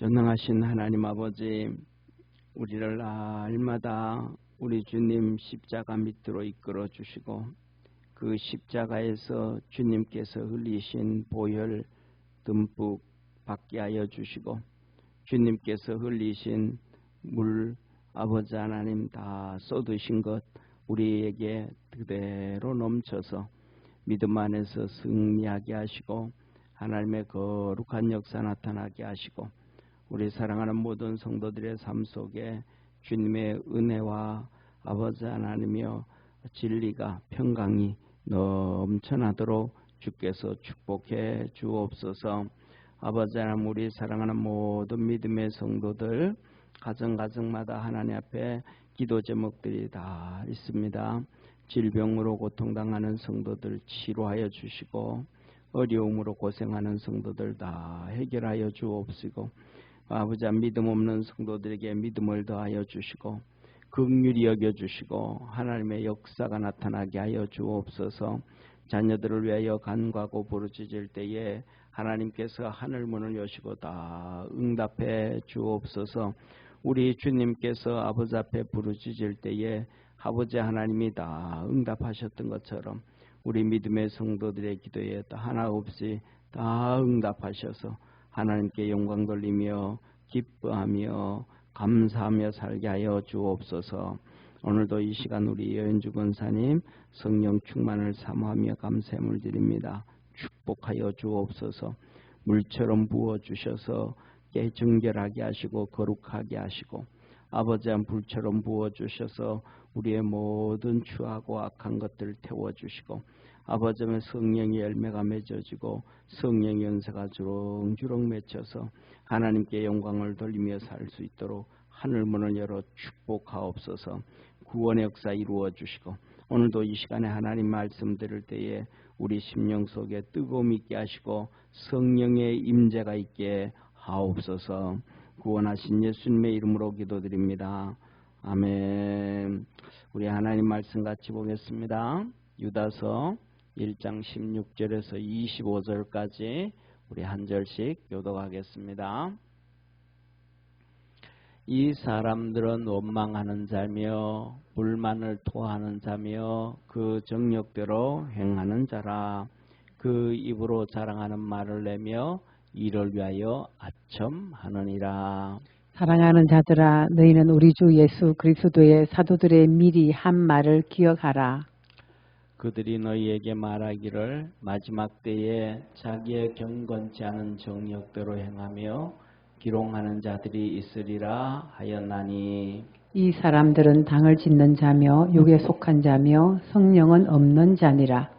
전능하신 하나님 아버지, 우리를 날마다 우리 주님 십자가 밑으로 이끌어 주시고 그 십자가에서 주님께서 흘리신 보혈 듬뿍 받게 하여 주시고 주님께서 흘리신 물 아버지 하나님 다 쏟으신 것 우리에게 그대로 넘쳐서 믿음 안에서 승리하게 하시고 하나님의 거룩한 역사 나타나게 하시고 우리 사랑하는 모든 성도들의 삶 속에 주님의 은혜와 아버지 하나님이여 진리가 평강이 넘쳐나도록 주께서 축복해 주옵소서. 아버지 하나님, 우리 사랑하는 모든 믿음의 성도들 가정마다 하나님 앞에 기도 제목들이 다 있습니다. 질병으로 고통당하는 성도들 치료하여 주시고 어려움으로 고생하는 성도들 다 해결하여 주옵시고 아버지 믿음 없는 성도들에게 믿음을 더하여 주시고 긍휼히 여겨주시고 하나님의 역사가 나타나게 하여 주옵소서. 자녀들을 위하여 간구하고 부르짖을 때에 하나님께서 하늘문을 여시고 다 응답해 주옵소서. 우리 주님께서 아버지 앞에 부르짖을 때에 아버지 하나님이 다 응답하셨던 것처럼 우리 믿음의 성도들의 기도에 하나 없이 다 응답하셔서 하나님께 영광 돌리며 기뻐하며 감사하며 살게 하여 주옵소서. 오늘도 이 시간 우리 여인주 권사님 성령 충만을 사모하며 감사함을 드립니다. 축복하여 주옵소서. 물처럼 부어주셔서 깨정결하게 하시고 거룩하게 하시고 아버지한 불처럼 부어주셔서 우리의 모든 추하고 악한 것들을 태워주시고 아버지의 성령의 열매가 맺어지고 성령의 연세가 주렁주렁 맺혀서 하나님께 영광을 돌리며 살 수 있도록 하늘문을 열어 축복하옵소서. 구원의 역사 이루어 주시고 오늘도 이 시간에 하나님 말씀 들을 때에 우리 심령 속에 뜨거움이 있게 하시고 성령의 임재가 있게 하옵소서. 구원하신 예수님의 이름으로 기도드립니다. 아멘. 우리 하나님 말씀 같이 보겠습니다. 유다서 1장 16절에서 25절까지 우리 한 절씩 교독하겠습니다. 이 사람들은 원망하는 자며 불만을 토하는 자며 그 정욕대로 행하는 자라. 그 입으로 자랑하는 말을 내며 이를 위하여 아첨하느니라. 사랑하는 자들아, 너희는 우리 주 예수 그리스도의 사도들의 미리 한 말을 기억하라. 그들이 너희에게 말하기를 마지막 때에 자기의 경건치 않은 정욕대로 행하며 기롱하는 자들이 있으리라 하였나니 이 사람들은 당을 짓는 자며 육에 속한 자며 성령은 없는 자니라.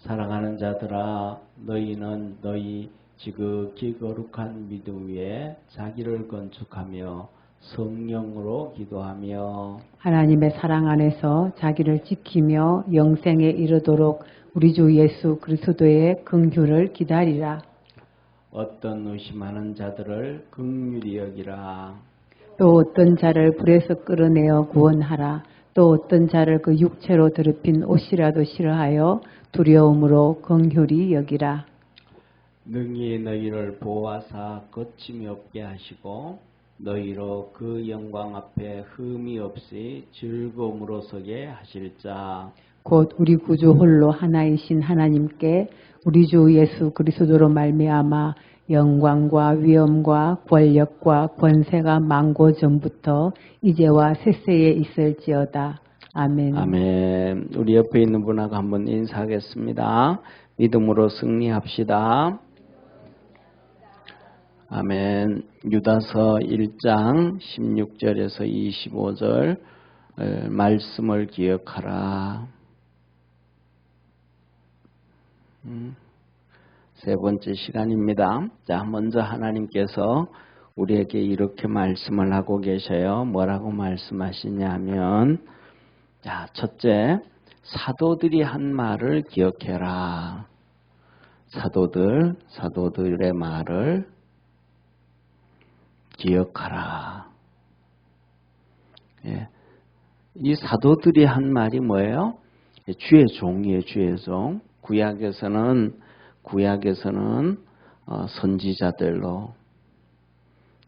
사랑하는 자들아, 너희는 너희 지극히 거룩한 믿음 위에 자기를 건축하며 성령으로 기도하며 하나님의 사랑 안에서 자기를 지키며 영생에 이르도록 우리 주 예수 그리스도의 긍휼을 기다리라. 어떤 의심하는 자들을 긍휼히 여기라. 또 어떤 자를 불에서 끌어내어 구원하라. 또 어떤 자를 그 육체로 더럽힌 옷이라도 싫어하여 두려움으로 긍휼히 여기라. 능히 너희를 보호하사 거침이 없게 하시고 너희로 그 영광 앞에 흠이 없이 즐거움으로 서게 하실 자 곧 우리 구주 홀로 하나이신 하나님께 우리 주 예수 그리스도로 말미암아 영광과 위엄과 권력과 권세가 만고 전부터 이제와 세세에 있을지어다. 아멘. 아멘. 우리 옆에 있는 분하고 한번 인사하겠습니다. 믿음으로 승리합시다. 아멘. 유다서 1장 16절에서 25절 말씀을 기억하라. 세 번째 시간입니다. 자, 먼저 하나님께서 우리에게 이렇게 말씀을 하고 계셔요. 뭐라고 말씀하시냐 하면 자, 첫째, 사도들이 한 말을 기억해라. 사도들의 말을 기억하라. 예. 이 사도들이 한 말이 뭐예요? 주의 종이에요. 주의 종. 구약에서는 선지자들로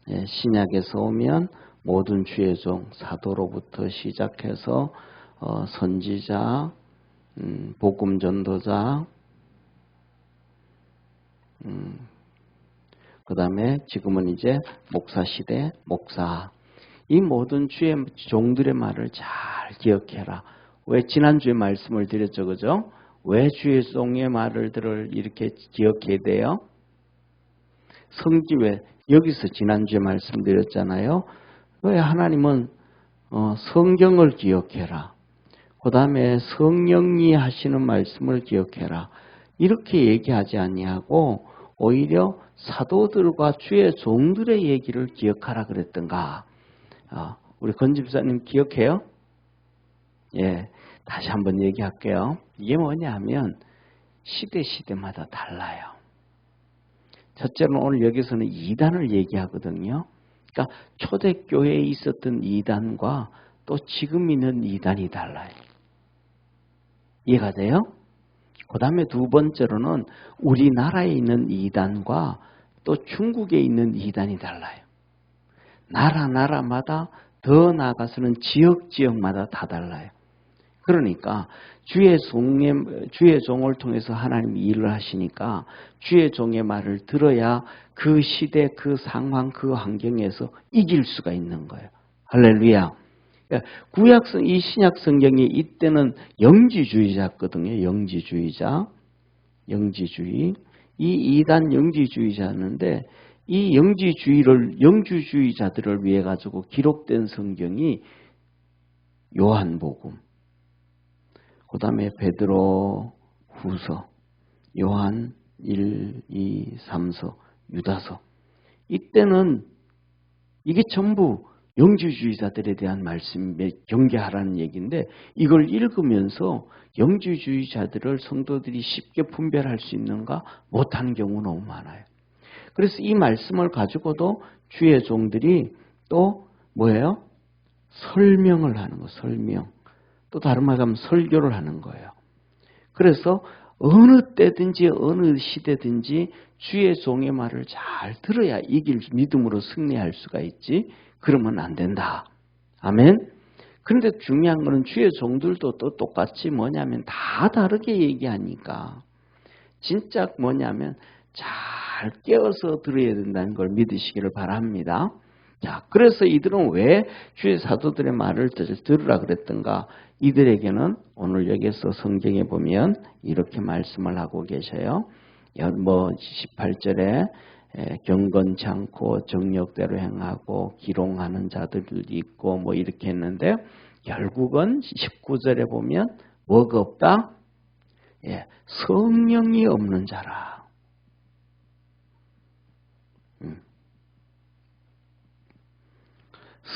신약에서 오면 모든 주의 종 사도로부터 시작해서 선지자, 복음 전도자, 그 다음에 지금은 이제 목사 시대 목사. 이 모든 주의 종들의 말을 잘 기억해라. 왜 지난주에 말씀을 드렸죠, 그죠? 왜 주의 종의 말을 이렇게 기억해야 돼요? 성기회 여기서 지난주에 말씀드렸잖아요. 왜 하나님은 성경을 기억해라. 그 다음에 성령이 하시는 말씀을 기억해라. 이렇게 얘기하지 아니하고 오히려 사도들과 주의 종들의 얘기를 기억하라 그랬던가. 우리 건 집사님 기억해요? 예, 다시 한번 얘기할게요. 이게 뭐냐 하면 시대마다 달라요. 첫째는 오늘 여기서는 이단을 얘기하거든요. 그러니까 초대교회에 있었던 이단과 또 지금 있는 이단이 달라요. 이해가 돼요? 그 다음에 두 번째로는 우리나라에 있는 이단과 또 중국에 있는 이단이 달라요. 나라마다 더 나아가서는 지역마다 다 달라요. 그러니까 주의 종을 통해서 하나님이 일을 하시니까 주의 종의 말을 들어야 그 시대, 그 상황, 그 환경에서 이길 수가 있는 거예요. 할렐루야. 그러니까 이 신약 성경이 이때는 영지주의자거든요. 영지주의. 이 이단 영지주의자였는데 이 영지주의자들을 위해 가지고 기록된 성경이 요한복음, 그 다음에 베드로 후서, 요한 1, 2, 3서, 유다서. 이때는 이게 전부 영지주의자들에 대한 말씀에 경계하라는 얘기인데 이걸 읽으면서 영지주의자들을 성도들이 쉽게 분별할 수 있는가 못하는 경우가 너무 많아요. 그래서 이 말씀을 가지고도 주의 종들이 또 뭐예요? 설명을 하는 거, 설명. 또 다른 말로 하면 설교를 하는 거예요. 그래서 어느 때든지 어느 시대든지 주의 종의 말을 잘 들어야 믿음으로 승리할 수가 있지. 그러면 안 된다. 아멘. 그런데 중요한 거는 주의 종들도 또 똑같이 뭐냐면 다 다르게 얘기하니까 진짜 뭐냐면 잘 깨어서 들어야 된다는 걸 믿으시기를 바랍니다. 자, 그래서 이들은 왜 주의 사도들의 말을 들으라 그랬던가? 이들에게는 오늘 여기서 성경에 보면 이렇게 말씀을 하고 계셔요. 18절에 경건치 않고 정욕대로 행하고 기롱하는 자들도 있고 뭐 이렇게 했는데 결국은 19절에 보면 뭐가 없다? 성령이 없는 자라.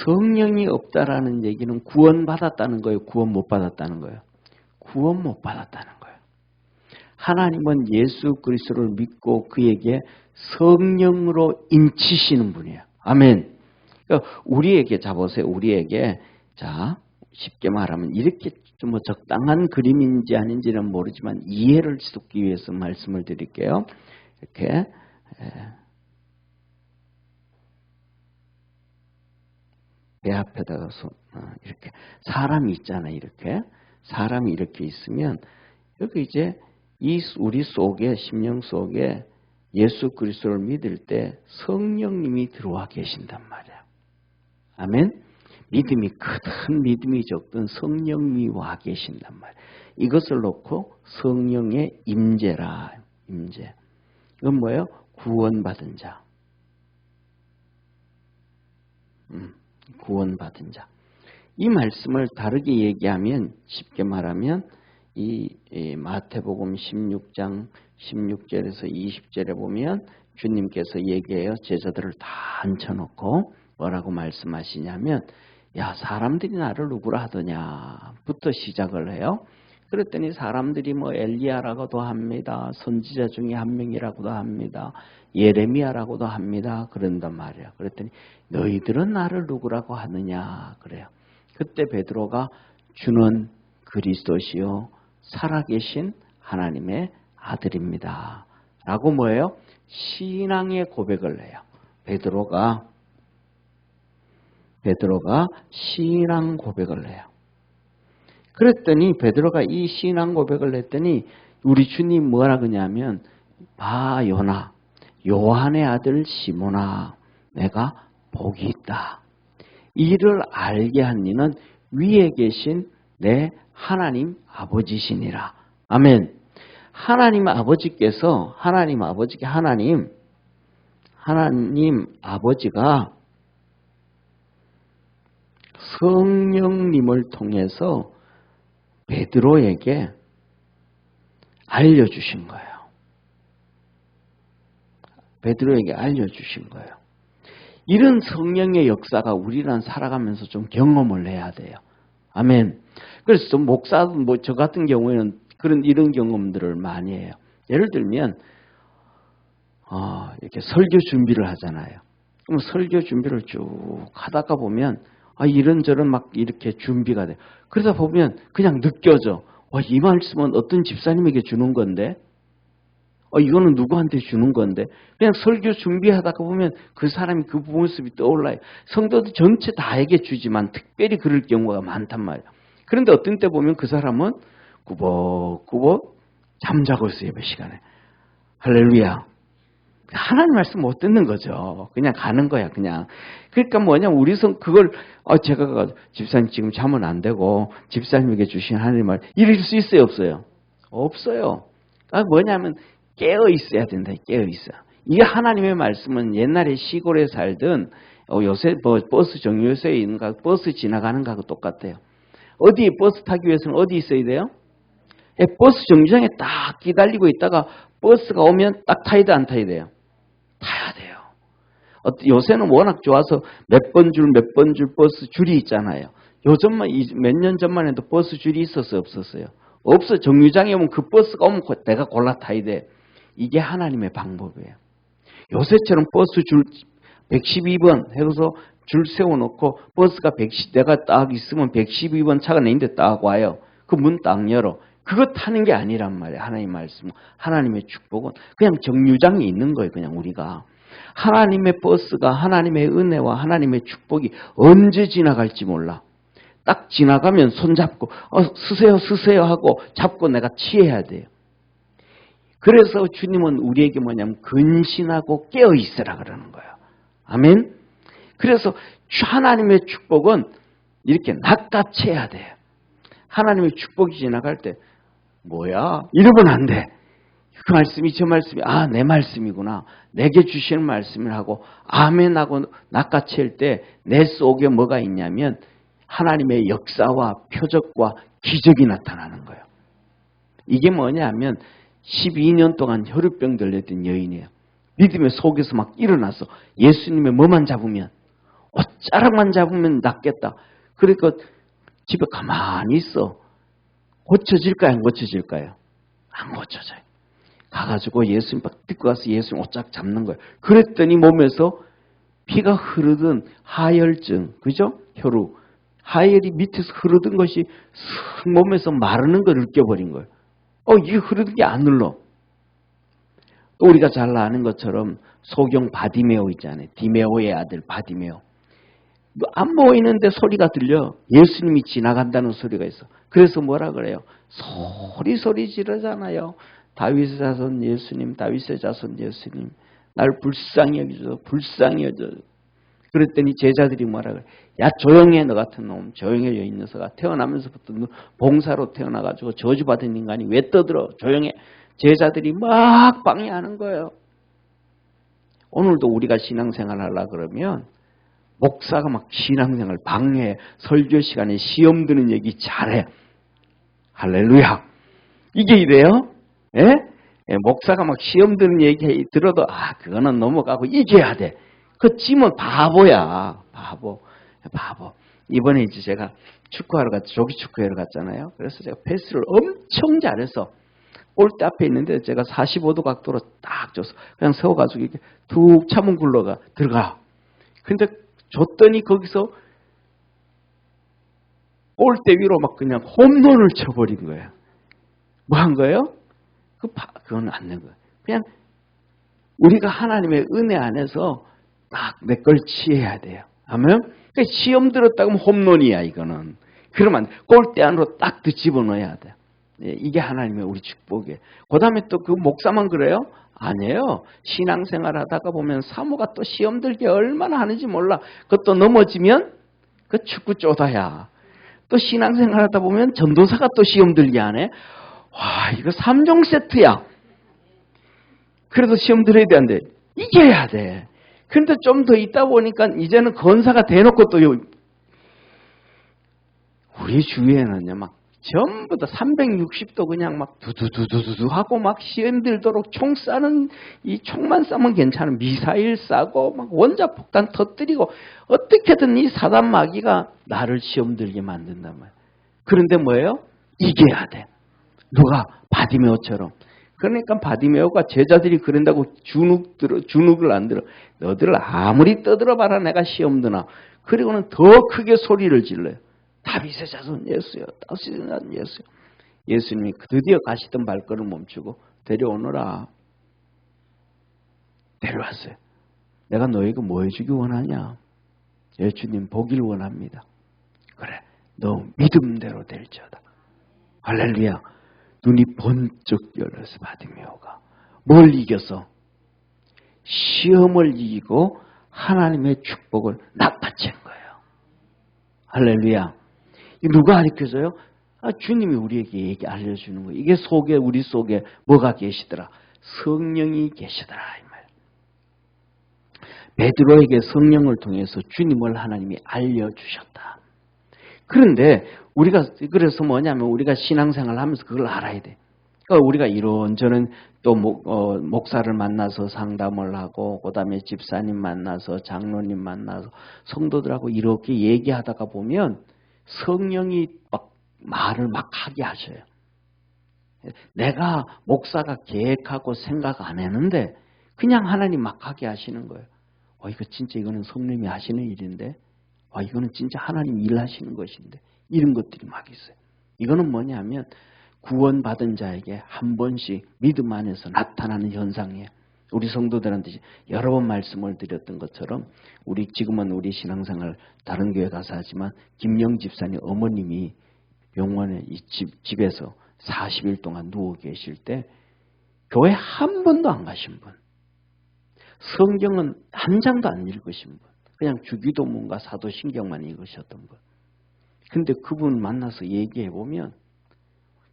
성령이 없다라는 얘기는 구원받았다는 거예요? 구원 못 받았다는 거예요? 구원 못 받았다는 거예요. 하나님은 예수 그리스도를 믿고 그에게 성령으로 인치시는 분이에요. 아멘. 그러니까 우리에게 보세요. 우리에게 쉽게 말하면 이렇게 좀 적당한 그림인지 아닌지는 모르지만 이해를 돕기 위해서 말씀을 드릴게요. 이렇게 배 앞에다가 이렇게 사람이 있잖아요. 이렇게 사람이 이렇게 있으면 여기 이제 우리 속에 심령 속에 예수 그리스도를 믿을 때 성령님이 들어와 계신단 말이에요. 아멘. 믿음이 크든 믿음이 적든 성령님이 와 계신단 말이에요. 이것을 놓고 성령의 임재라. 임재. 이건 뭐예요? 구원받은 자. 구원받은 자. 이 말씀을 다르게 얘기하면 쉽게 말하면 이 마태복음 16장 16절에서 20절에 보면 주님께서 얘기해요. 제자들을 다 앉혀놓고 뭐라고 말씀하시냐면 야 사람들이 나를 누구라 하더냐부터 시작을 해요. 그랬더니 사람들이 뭐 엘리야라고도 합니다. 선지자 중에 한 명이라고도 합니다. 예레미야라고도 합니다. 그런단 말이에요. 그랬더니 너희들은 나를 누구라고 하느냐 그래요. 그때 베드로가 주는 그리스도시요 살아계신 하나님의 아들입니다. 라고 뭐예요? 신앙의 고백을 해요. 베드로가 베드로가 신앙 고백을 해요. 그랬더니 베드로가 이 신앙 고백을 했더니 우리 주님 뭐라 그러냐면 봐 요나 요한의 아들 시몬아 내가 복이 있다. 이를 알게 한 이는 위에 계신 내 하나님 아버지시니라. 아멘. 하나님 아버지께서 하나님 아버지가 성령님을 통해서 베드로에게 알려주신 거예요. 베드로에게 알려주신 거예요. 이런 성령의 역사가 우리랑 살아가면서 좀 경험을 해야 돼요. 아멘. 그래서 좀 목사도 저 같은 경우에는 이런 경험들을 많이 해요. 예를 들면 이렇게 설교 준비를 하잖아요. 그럼 설교 준비를 쭉 하다가 보면 이런저런 막 이렇게 준비가 돼요. 그러다 보면 그냥 느껴져. 이 말씀은 어떤 집사님에게 주는 건데 이거는 누구한테 주는 건데 그냥 설교 준비하다가 보면 그 사람이 그 모습이 떠올라요. 성도들 전체 다에게 주지만 특별히 그럴 경우가 많단 말이에요. 그런데 어떤 때 보면 그 사람은 꾸벅꾸벅 잠자고 있어요. 예배 시간에. 할렐루야. 하나님 말씀 못 듣는 거죠. 그냥 가는 거야. 그냥. 그러니까 뭐냐면 우리 그걸 제가 집사님 지금 자면 안 되고 집사님에게 주신 하나님 말 이럴 수 있어요? 없어요? 없어요. 뭐냐면 깨어 있어야 된다. 깨어 있어. 이게 하나님의 말씀은 옛날에 시골에 살던 요새 버스 정류소에 있는 거 버스 지나가는 거하고 똑같아요. 어디 버스 타기 위해서는 어디 있어야 돼요? 버스 정류장에 딱 기다리고 있다가 버스가 오면 딱 타야 돼, 안 타야 돼요? 타야 돼요. 요새는 워낙 좋아서 몇 번 줄 버스 줄이 있잖아요. 요즘만 몇 년 전만 해도 버스 줄이 있었어요, 없었어요? 없어. 정류장에 오면 그 버스가 오면 내가 골라 타야 돼. 이게 하나님의 방법이에요. 요새처럼 버스 줄 112번 해서 줄 세워놓고 버스가 내가 딱 있으면 112번 차가 내는데 딱 와요. 그 문 딱 열어. 그거 타는 게 아니란 말이에요. 하나님의 말씀, 하나님의 축복은 그냥 정류장에 있는 거예요. 그냥 우리가. 하나님의 버스가 하나님의 은혜와 하나님의 축복이 언제 지나갈지 몰라. 딱 지나가면 손잡고 쓰세요 하고 잡고 내가 취해야 돼요. 그래서 주님은 우리에게 뭐냐면 근신하고 깨어있으라 그러는 거예요. 아멘. 그래서 하나님의 축복은 이렇게 낚아채야 돼요. 하나님의 축복이 지나갈 때 뭐야? 이러면 안 돼. 그 말씀이 저 말씀이 내 말씀이구나. 내게 주시는 말씀이라고 아멘하고 낚아챌 때 내 속에 뭐가 있냐면 하나님의 역사와 표적과 기적이 나타나는 거예요. 이게 뭐냐면 12년 동안 혈우병 들렸던 여인이에요. 믿음의 속에서 막 일어나서 예수님의 뭐만 잡으면 옷자락만 잡으면 낫겠다. 그러니까 집에 가만히 있어. 고쳐질까요? 안 고쳐질까요? 안 고쳐져요. 가가지고 예수님 막 딛고 가서 예수님 옷자락 잡는 거예요. 그랬더니 몸에서 피가 흐르던 하혈증, 그죠? 혈우. 하혈이 밑에서 흐르던 것이 몸에서 마르는 걸 느껴버린 거예요. 이게 흐르는 게 안 눌러. 또 우리가 잘 아는 것처럼 소경 바디메오 있잖아요. 디메오의 아들 바디메오. 안 보이는데 소리가 들려. 예수님이 지나간다는 소리가 있어. 그래서 뭐라 그래요? 소리 지르잖아요. 다윗의 자손 예수님, 다윗의 자손 예수님. 날 불쌍히 여겨줘, 불쌍히 여겨줘. 그랬더니 제자들이 뭐라 그래? 야 조용해 너 같은 놈. 조용해 여인 녀석아. 태어나면서부터 봉사로 태어나가지고 저주받은 인간이 왜 떠들어? 조용해. 제자들이 막 방해하는 거예요. 오늘도 우리가 신앙생활 하려고 그러면 목사가 막 신앙생활 방해해. 설교 시간에 시험 드는 얘기 잘해. 할렐루야. 이게 이래요? 예? 목사가 막 시험 드는 얘기 들어도 그거는 넘어가고 이겨야 돼. 그 찜은 바보야. 바보. 이번에 이제 제가 축구하러 조기 축구하러 갔잖아요. 그래서 제가 패스를 엄청 잘해서 골대 앞에 있는데 제가 45도 각도로 딱 줬어. 그냥 세워가지고 이렇게 툭 차면 굴러가 들어가. 근데 줬더니 거기서 골대 위로 막 그냥 홈런을 쳐버린 거예요. 뭐 한 거예요? 그건 안 된 거예요. 그냥 우리가 하나님의 은혜 안에서 딱 내 걸 취해야 돼요. 아멘? 그러니까 시험 들었다고 하면 홈런이야, 이거는. 그러면 골대 안으로 딱 집어넣어야 돼. 이게 하나님의 우리 축복이에요. 그 다음에 또 그 목사만 그래요? 아니에요. 신앙생활 하다가 보면 사모가 또 시험 들게 얼마나 하는지 몰라. 그것도 넘어지면 그 축구 쪼다야. 또 신앙생활 하다 보면 전도사가 또 시험 들게 하네. 와, 이거 3종 세트야. 그래도 시험 들어야 되는데 이겨야 돼. 그런데 좀 더 있다 보니까 이제는 권사가 대놓고 또 우리 주위에는요, 막 전부 다 360도 그냥 막 두두두두두 하고 막 시험 들도록 총 쏴는, 이 총만 쏴면 괜찮은 미사일 쏴고 막 원자폭탄 터뜨리고 어떻게든 이 사단 마귀가 나를 시험 들게 만든단 말이에요. 그런데 뭐예요? 이겨야 돼. 누가? 바디메오처럼. 그러니까 바디메오가 제자들이 그런다고 주눅을 안 들어. 너들 아무리 떠들어봐라 내가 시험 드나. 그리고는 더 크게 소리를 질러요. 다윗의 자손 예수요. 다윗의 자손 예수요. 예수님이 드디어 가시던 발걸음을 멈추고 데려오너라. 데려왔어요. 내가 너에게 뭐 해주기 원하냐? 예수님 보기를 원합니다. 그래, 너 믿음대로 될지어다. 할렐루야. 눈이 번쩍 열려서 바디메오가 뭘 이겨서? 시험을 이기고 하나님의 축복을 낚아챈 거예요. 할렐루야. 누가 가르쳐줘요? 주님이 우리에게 알려주는 거예요. 이게 우리 속에 뭐가 계시더라? 성령이 계시더라. 이 말. 베드로에게 성령을 통해서 주님을 하나님이 알려주셨다. 그런데 그래서 뭐냐면 우리가 신앙생활을 하면서 그걸 알아야 돼. 그러니까 우리가 이런저런 또 목사를 만나서 상담을 하고, 그 다음에 집사님 만나서, 장로님 만나서, 성도들하고 이렇게 얘기하다가 보면 성령이 막 말을 막 하게 하셔요. 내가 목사가 계획하고 생각 안 했는데 그냥 하나님 막 하게 하시는 거예요. 이거 진짜 이거는 성령이 하시는 일인데, 이거는 진짜 하나님 일하시는 것인데, 이런 것들이 막 있어요. 이거는 뭐냐면 구원받은 자에게 한 번씩 믿음 안에서 나타나는 현상이에요. 우리 성도들한테 여러 번 말씀을 드렸던 것처럼 지금은 우리 신앙생활 다른 교회 가서 하지만 김영 집사님 어머님이 병원에 집에서 40일 동안 누워 계실 때 교회 한 번도 안 가신 분, 성경은 한 장도 안 읽으신 분, 그냥 주기도문과 사도신경만 읽으셨던 분. 근데 그분 만나서 얘기해 보면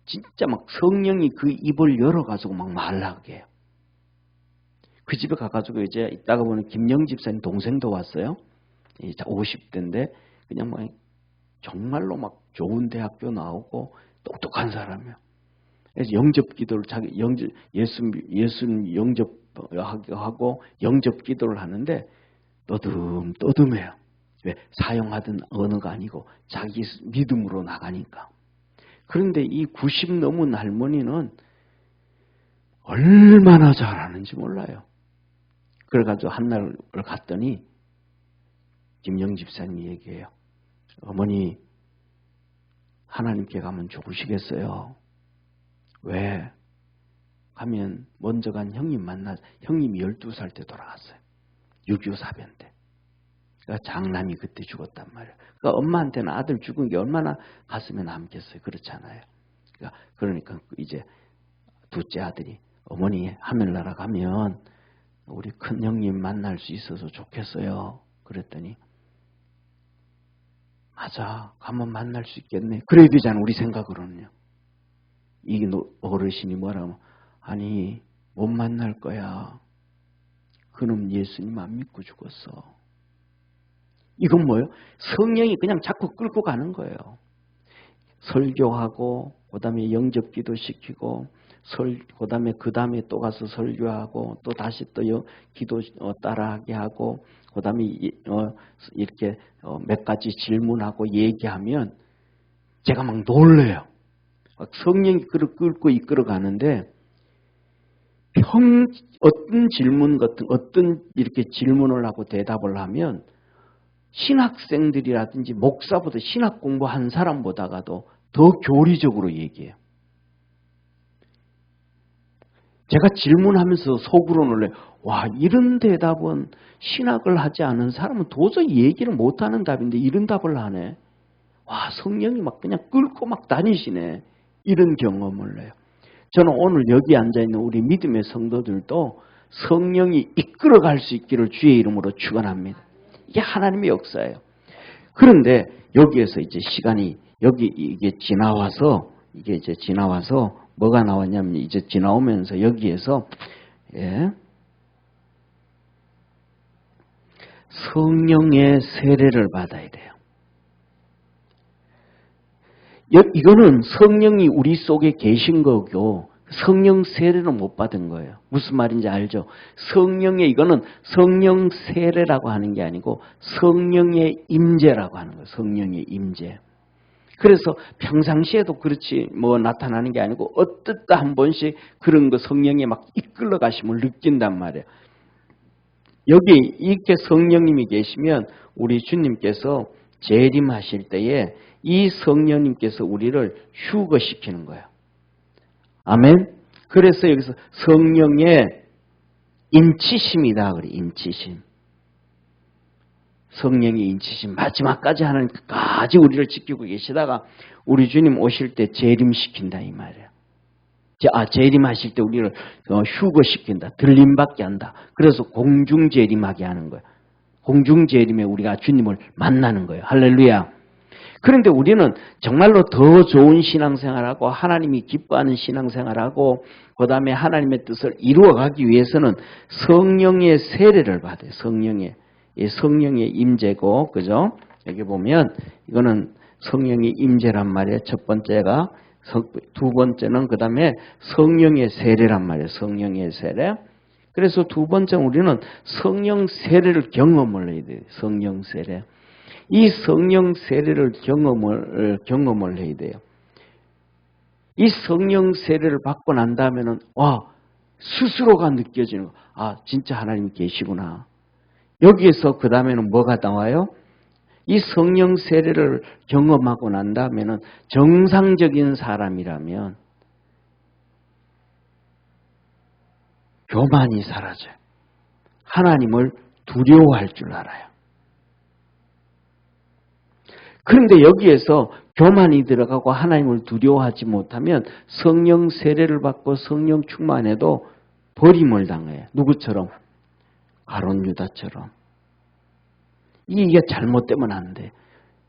진짜 막 성령이 그 입을 열어가지고 막 말하게 해요. 그 집에 가가지고 이제 있다가 보니 김영 집사님 동생도 왔어요. 50대인데 그냥 막 정말로 막 좋은 대학교 나오고 똑똑한 사람이에요. 그래서 영접 기도를 예수님 영접하고 영접 기도를 하는데 떠듬해요. 왜? 사용하던 언어가 아니고 자기 믿음으로 나가니까. 그런데 이 90 넘은 할머니는 얼마나 잘하는지 몰라요. 그래가지고 한날 갔더니 김영 집사님이 얘기해요. 어머니, 하나님께 가면 죽으시겠어요. 왜? 가면 먼저 간 형님이 12살 때 돌아갔어요. 6.25 사변 때. 그러니까 장남이 그때 죽었단 말이에요. 그러니까 엄마한테는 아들 죽은 게 얼마나 가슴에 남겠어요. 그렇잖아요. 그러니까 이제 둘째 아들이 어머니 하늘나라 가면 우리 큰 형님 만날 수 있어서 좋겠어요. 그랬더니 맞아, 가면 만날 수 있겠네. 그래야 되잖아, 우리 생각으로는요. 이 어르신이 뭐라고, 아니 못 만날 거야. 그놈 예수님 안 믿고 죽었어. 이건 뭐예요? 성령이 그냥 자꾸 끌고 가는 거예요. 설교하고, 그 다음에 영접기도 시키고, 그 다음에 또 가서 설교하고, 또 다시 또 기도 따라하게 하고, 그 다음에 이렇게 몇 가지 질문하고 얘기하면 제가 막 놀래요. 성령이 끌고 이끌어 가는데, 어떤 이렇게 질문을 하고 대답을 하면 신학생들이라든지 목사보다 신학 공부한 사람보다가도 더 교리적으로 얘기해요. 제가 질문하면서 속으로 놀래요. 와, 이런 대답은 신학을 하지 않은 사람은 도저히 얘기를 못하는 답인데 이런 답을 하네. 와, 성령이 막 그냥 끌고 막 다니시네. 이런 경험을 해요. 저는 오늘 여기 앉아있는 우리 믿음의 성도들도 성령이 이끌어갈 수 있기를 주의 이름으로 축원합니다. 이게 하나님의 역사예요. 그런데 여기에서 이제 시간이 이게 지나와서 뭐가 나왔냐면 이제 지나오면서 여기에서 성령의 세례를 받아야 돼요. 이거는 성령이 우리 속에 계신 거고 성령 세례를 못 받은 거예요. 무슨 말인지 알죠? 이거는 성령 세례라고 하는 게 아니고 성령의 임재라고 하는 거예요. 성령의 임재. 그래서 평상시에도 그렇지 나타나는 게 아니고 어떻다 한 번씩 그런 거 성령에 막 이끌러 가심을 느낀단 말이에요. 여기 이렇게 성령님이 계시면 우리 주님께서 재림하실 때에 이 성령님께서 우리를 휴거시키는 거예요. 아멘. 그래서 여기서 성령의 인치심이다 그래. 인치심. 성령의 인치심. 마지막까지 하나님 끝까지 우리를 지키고 계시다가 우리 주님 오실 때 재림시킨다 이 말이에요. 재림하실 때 우리를 휴거시킨다. 들림받게 한다. 그래서 공중재림하게 하는 거예요. 공중재림에 우리가 주님을 만나는 거예요. 할렐루야. 그런데 우리는 정말로 더 좋은 신앙생활하고 하나님이 기뻐하는 신앙생활하고 그 다음에 하나님의 뜻을 이루어가기 위해서는 성령의 세례를 받아요. 성령의 임재고, 그죠? 여기 보면 이거는 성령의 임재란 말이에요. 첫 번째가. 두 번째는 그 다음에 성령의 세례란 말이에요. 성령의 세례. 그래서 두 번째는 우리는 성령 세례를 경험을 해야 돼요. 성령 세례. 이 성령 세례를 경험을 해야 돼요. 이 성령 세례를 받고 난 다음에는 스스로가 느껴지는 거. 진짜 하나님이 계시구나. 여기에서 그 다음에는 뭐가 나와요? 이 성령 세례를 경험하고 난 다음에는 정상적인 사람이라면 교만이 사라져요. 하나님을 두려워할 줄 알아요. 그런데 여기에서 교만이 들어가고 하나님을 두려워하지 못하면 성령 세례를 받고 성령 충만해도 버림을 당해요. 누구처럼? 가룟 유다처럼. 이게 잘못되면 안 돼.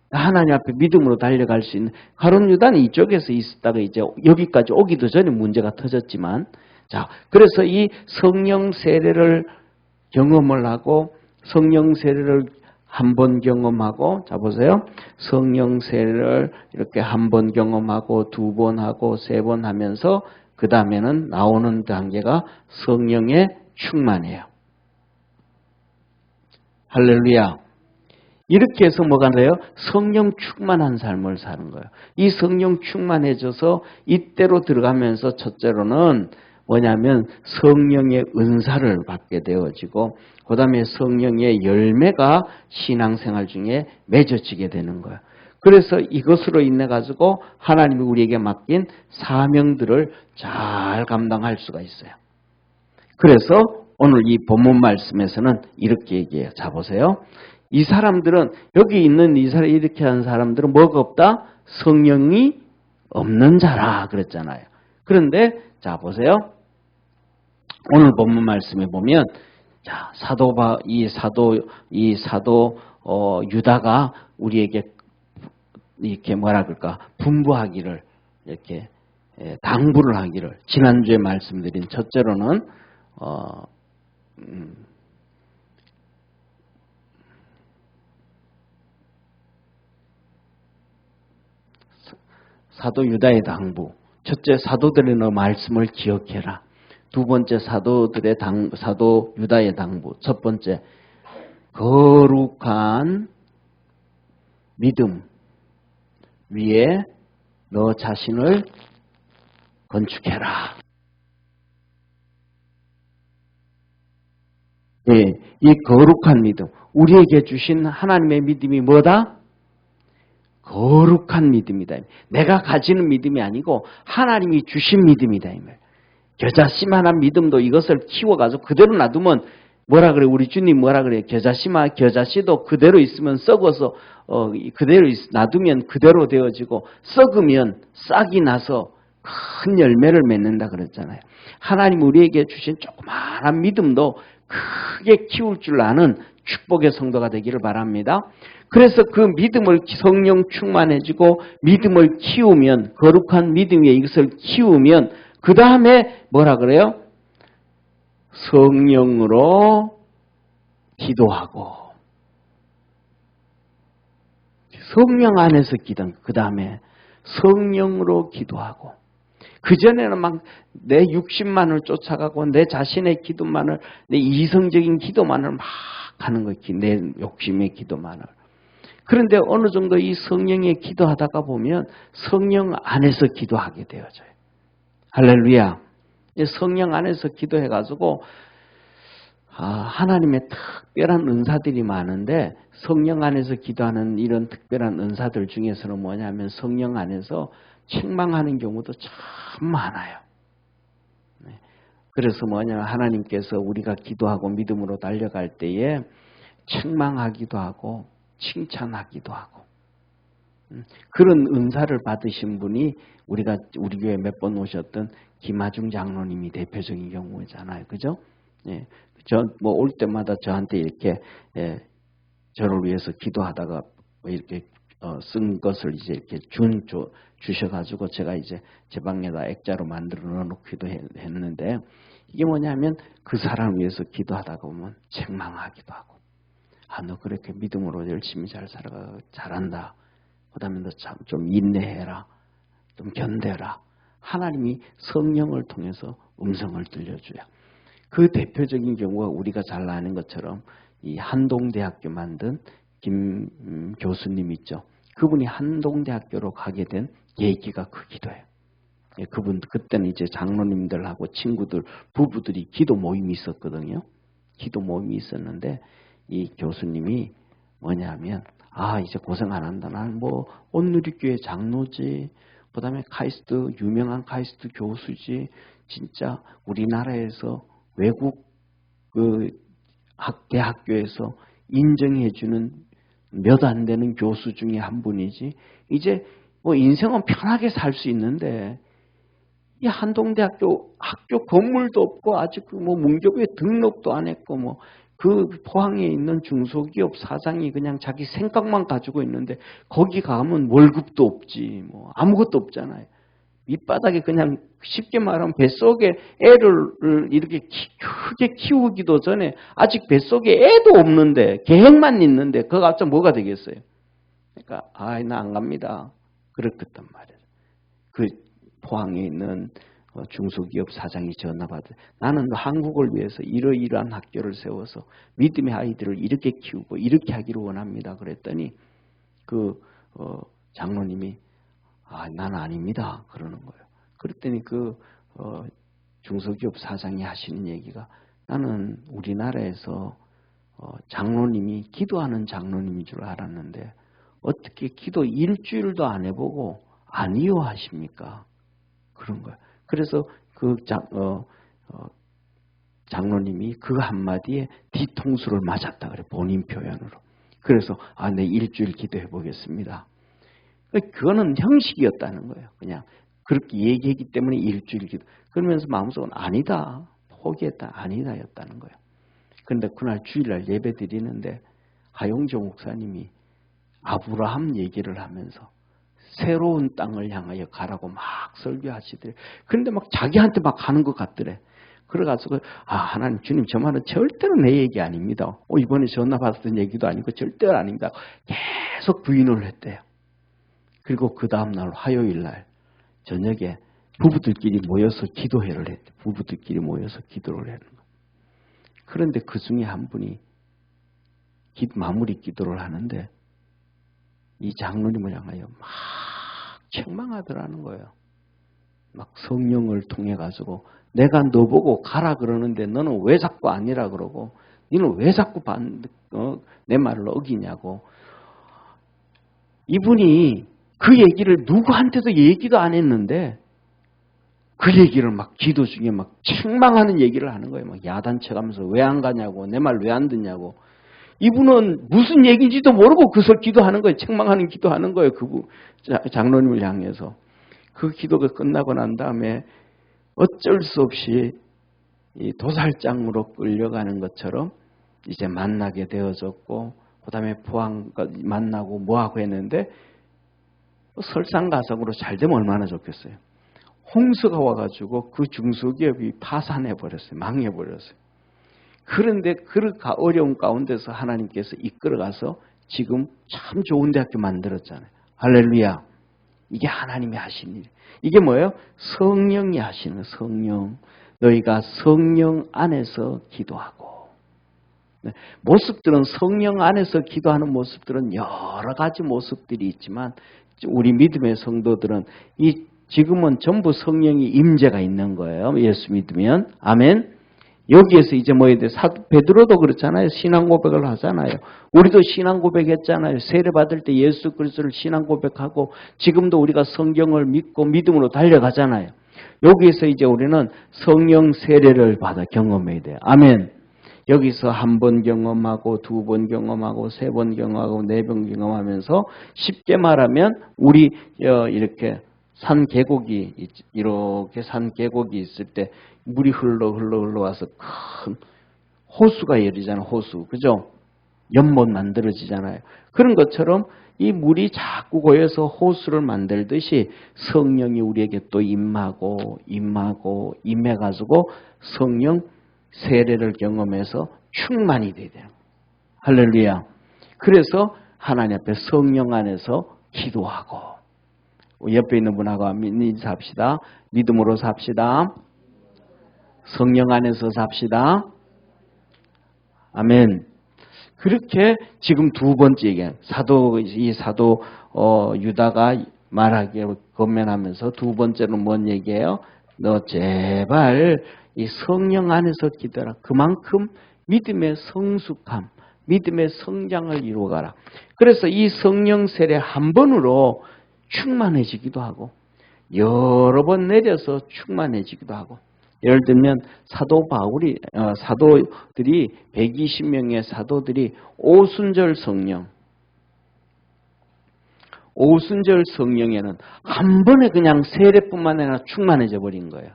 하나님 앞에 믿음으로 달려갈 수 있는 가룟 유다는 이쪽에서 있었다가 이제 여기까지 오기도 전에 문제가 터졌지만 그래서 이 성령 세례를 경험을 하고 성령 세례를 한 번 경험하고 보세요. 성령 세례를 이렇게 한 번 경험하고 두 번 하고 세 번 하면서 그 다음에는 나오는 단계가 성령의 충만이에요. 할렐루야. 이렇게 해서 뭐가 돼요? 성령 충만한 삶을 사는 거예요. 이 성령 충만해져서 이때로 들어가면서 첫째로는 뭐냐면 성령의 은사를 받게 되어지고 그 다음에 성령의 열매가 신앙생활 중에 맺어지게 되는 거예요. 그래서 이것으로 인해 가지고 하나님이 우리에게 맡긴 사명들을 잘 감당할 수가 있어요. 그래서 오늘 이 본문 말씀에서는 이렇게 얘기해요. 보세요. 이 사람들은 여기 있는 이렇게 하는 사람들은 뭐가 없다? 성령이 없는 자라 그랬잖아요. 그런데 보세요. 오늘 본문 말씀에 보면 사도 유다가 우리에게 이렇게 분부하기를 이렇게 당부를 하기를 지난주에 말씀드린 첫째로는 사도 유다의 당부. 첫째, 사도들의 너 말씀을 기억해라. 두 번째, 사도 유다의 당부. 첫 번째, 거룩한 믿음 위에 너 자신을 건축해라. 네, 이 거룩한 믿음. 우리에게 주신 하나님의 믿음이 뭐다? 거룩한 믿음이다. 내가 가지는 믿음이 아니고 하나님이 주신 믿음이다. 겨자씨만한 믿음도 이것을 키워가지고 그대로 놔두면 뭐라 그래? 우리 주님 뭐라 그래? 겨자씨도 그대로 있으면 썩어서 그대로 놔두면 그대로 되어지고 썩으면 싹이 나서 큰 열매를 맺는다 그랬잖아요. 하나님 우리에게 주신 조그마한 믿음도 크게 키울 줄 아는 축복의 성도가 되기를 바랍니다. 그래서 그 믿음을 성령 충만해지고 믿음을 키우면 거룩한 믿음 위에 이것을 키우면 그 다음에 뭐라 그래요? 성령으로 기도하고 성령 안에서 기도. 그 다음에 성령으로 기도하고 그전에는 막 내 육신만을 쫓아가고 내 자신의 기도만을 내 이성적인 기도만을 막 하는 거예요. 내 욕심의 기도만을. 그런데 어느 정도 이 성령의 기도하다가 보면 성령 안에서 기도하게 되어져요. 할렐루야. 성령 안에서 기도해가지고 하나님의 특별한 은사들이 많은데 성령 안에서 기도하는 이런 특별한 은사들 중에서는 뭐냐면 성령 안에서 책망하는 경우도 참 많아요. 그래서 뭐냐면 하나님께서 우리가 기도하고 믿음으로 달려갈 때에 책망하기도 하고 칭찬하기도 하고 그런 은사를 받으신 분이 우리가 우리 교회 몇 번 오셨던 김하중 장로님이 대표적인 경우잖아요. 그죠? 예. 뭐 올 때마다 저한테 이렇게 저를 위해서 기도하다가 이렇게 쓴 것을 이제 이렇게 주셔가지고 제가 이제 제 방에다 액자로 만들어 놓기도 했는데 이게 뭐냐면 그 사람을 위해서 기도하다가 보면 책망하기도 하고 너 그렇게 믿음으로 열심히 잘 살아가 잘한다. 그 다음에 너 참 좀 인내해라. 좀 견뎌라. 하나님이 성령을 통해서 음성을 들려줘요. 그 대표적인 경우가 우리가 잘 아는 것처럼 이 한동대학교 만든 김 교수님 있죠. 그분이 한동대학교로 가게 된 계기가 그 기도예요. 그분 그때는 이제 장로님들하고 친구들 부부들이 기도 모임이 있었거든요. 기도 모임이 있었는데 이 교수님이 뭐냐면 이제 고생 안 한다. 난 뭐 온누리교회 장로지. 그다음에 유명한 카이스트 교수지. 진짜 우리나라에서 외국 그 대학교에서 인정해주는 몇 안 되는 교수 중에 한 분이지. 이제 뭐 인생은 편하게 살 수 있는데 이 한동대학교 학교 건물도 없고 아직 뭐 문교부에 등록도 안 했고 뭐 그 포항에 있는 중소기업 사장이 그냥 자기 생각만 가지고 있는데 거기 가면 월급도 없지 뭐 아무것도 없잖아요. 밑바닥에 그냥 쉽게 말하면 뱃속에 애를 이렇게 크게 키우기도 전에 아직 뱃속에 애도 없는데 계획만 있는데 그거 갑자기 뭐가 되겠어요? 그러니까 나 안 갑니다. 그랬단 말이에요. 그 포항에 있는 중소기업 사장이 전화 받아 나는 한국을 위해서 이러이러한 학교를 세워서 믿음의 아이들을 이렇게 키우고 이렇게 하기를 원합니다. 그랬더니 그 장로님이 나는 아닙니다. 그러는 거예요. 그랬더니 그 중소기업 사장이 하시는 얘기가 나는 우리나라에서 장로님이 기도하는 장로님인 줄 알았는데 어떻게 기도 일주일도 안 해보고 아니요 하십니까? 그런 거예요. 그래서 그 장로님이 그 한마디에 뒤통수를 맞았다 그래 본인 표현으로. 그래서 네 일주일 기도해 보겠습니다. 그거는 형식이었다는 거예요. 그냥 그렇게 얘기했기 때문에 일주일 기도. 그러면서 마음속은 아니다. 포기했다. 아니다였다는 거예요. 그런데 그날 주일날 예배 드리는데 하용조 목사님이 아브라함 얘기를 하면서 새로운 땅을 향하여 가라고 막 설교하시더래. 그런데 막 자기한테 막 가는 것 같더래. 그래가지고 하나님 주님 저 말은 절대로 내 얘기 아닙니다. 이번에 전화 받았던 얘기도 아니고 절대로 아닙니다. 계속 부인을 했대요. 그리고 그 다음날 화요일날 저녁에 부부들끼리 모여서 기도회를 했대. 부부들끼리 모여서 기도를 하는 거예요. 그런데 그 중에 한 분이 마무리 기도를 하는데 이 장로님을 향하여 막 책망하더라는 거예요. 막 성령을 통해 가지고 내가 너 보고 가라 그러는데 너는 왜 자꾸 아니라 그러고 너는 왜 자꾸 내 말을 어기냐고. 이분이 그 얘기를 누구한테도 얘기도 안 했는데 그 얘기를 막 기도 중에 막 책망하는 얘기를 하는 거예요. 막 야단쳐가면서 왜 안 가냐고, 내 말 왜 안 듣냐고. 이분은 무슨 얘기인지도 모르고 그 소리 기도하는 거예요. 책망하는 기도하는 거예요. 그 장로님을 향해서. 그 기도가 끝나고 난 다음에 어쩔 수 없이 이 도살장으로 끌려가는 것처럼 이제 만나게 되어졌고, 그 다음에 포항 만나고 뭐하고 했는데, 설상가상으로 잘 되면 얼마나 좋겠어요. 홍수가 와가지고 그 중소기업이 파산해버렸어요. 망해버렸어요. 그런데 그 어려운 가운데서 하나님께서 이끌어가서 지금 참 좋은 대학교 만들었잖아요. 할렐루야. 이게 하나님이 하신 일. 이게 뭐예요? 성령이 하시는 거예요. 성령. 너희가 성령 안에서 기도하고. 모습들은 성령 안에서 기도하는 모습들은 여러 가지 모습들이 있지만 우리 믿음의 성도들은 지금은 전부 성령이 임재가 있는 거예요. 예수 믿으면. 아멘. 여기에서 이제 뭐에 대해 사도 베드로도 그렇잖아요. 신앙 고백을 하잖아요. 우리도 신앙 고백했잖아요. 세례 받을 때 예수 그리스도를 신앙 고백하고 지금도 우리가 성경을 믿고 믿음으로 달려가잖아요. 여기에서 이제 우리는 성령 세례를 받아 경험해야 돼요. 아멘. 여기서 한 번 경험하고 두 번 경험하고 세 번 경험하고 네 번 경험하면서 쉽게 말하면 우리 이렇게 산 계곡이 이렇게 산 계곡이 있을 때 물이 흘러와서 큰 호수가 열리잖아요. 호수. 그죠? 연못 만들어지잖아요. 그런 것처럼 이 물이 자꾸 고여서 호수를 만들듯이 성령이 우리에게 또 임해가지고 성령 세례를 경험해서 충만이 돼야 돼요. 할렐루야. 그래서 하나님 앞에 성령 안에서 기도하고 옆에 있는 분하고 인사합시다. 믿음으로 삽시다. 성령 안에서 삽시다. 아멘. 그렇게 지금 두 번째 얘기예요. 사도 유다가 말하기에 권면하면서 두 번째는 뭔 얘기예요? 너 제발 이 성령 안에서 기도하라. 그만큼 믿음의 성숙함, 믿음의 성장을 이루어가라. 그래서 이 성령 세례 한 번으로 충만해지기도 하고 여러 번 내려서 충만해지기도 하고, 예를 들면 사도들이 120명의 사도들이 오순절 성령에는 한 번에 그냥 세례뿐만 아니라 충만해져 버린 거예요.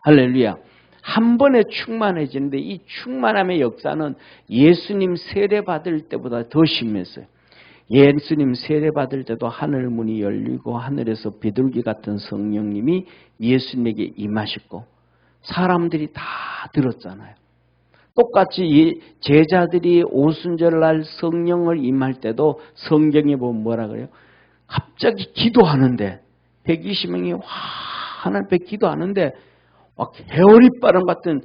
할렐루야. 한 번에 충만해지는데 이 충만함의 역사는 예수님 세례 받을 때보다 더 심했어요. 예수님 세례 받을 때도 하늘 문이 열리고 하늘에서 비둘기 같은 성령님이 예수님에게 임하셨고 사람들이 다 들었잖아요. 똑같이 제자들이 오순절날 성령을 임할 때도 성경에 보면 뭐라 그래요? 갑자기 기도하는데 120명이 하나님 앞에 기도하는데 막 해오리바람 같은